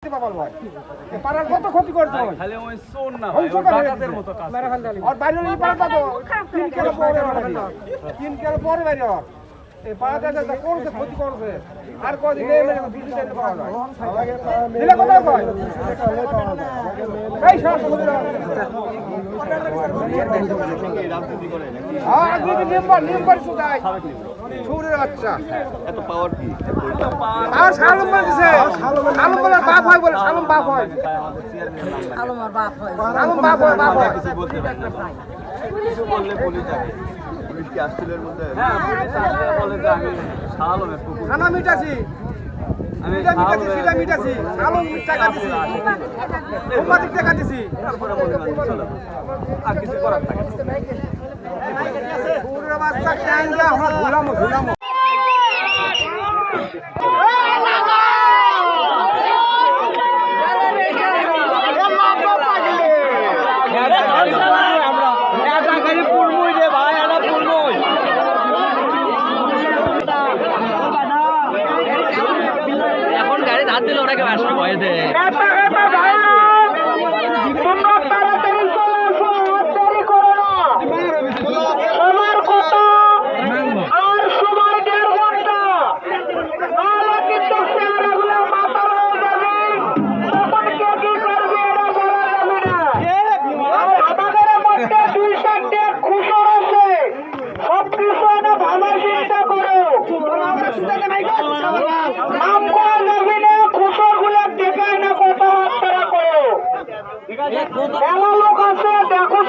কত ক্ষতি করছো খালি ওই সোন না ভাই ওই ডাকাতের মতো কাজ আর বাইরে এই পাড়াটা তো 3 কিলো পরে 3 কিলো পরে বাইরে এই পাড়াটা যা করছে ক্ষতি করছে আর কদিন এই মানে বিদ্যুৎ দিতে পাওয়া যায় দিলে কত কয় এই সব রাজনীতি করে নাকি হ্যাঁ দিদি নিয়ম সুদাই ছুরির বাচ্চা এত পাওয়ার কি আর শালম বলছে শালম বলে বাপ হয় বলে শালম বাপ হয় আমাদের চেয়ারম্যানের নাম শালম আর বাপ হয় শালম বাপ হয় কিছু বলতে পারে না কিছু বললে পুলিশ আসে পুলিশ কি আসছিলের মধ্যে হ্যাঁ পুলিশ আসলে বলে যে আমি শালমের পুকুর খানা মিটাছি আমি সিটা মিটাছি শালম টাকা দিছি সাংবাদিক টাকা দিছি তারপরে বলে চলো আর কিছু করার থাকে ছুরির বাচ্চা ক্যাঙ্গা আমরা ধুলাম এখন গাড়ি হাত দিলে ওনাকে আসবে ভয় দেয় লোক আছে দেখো।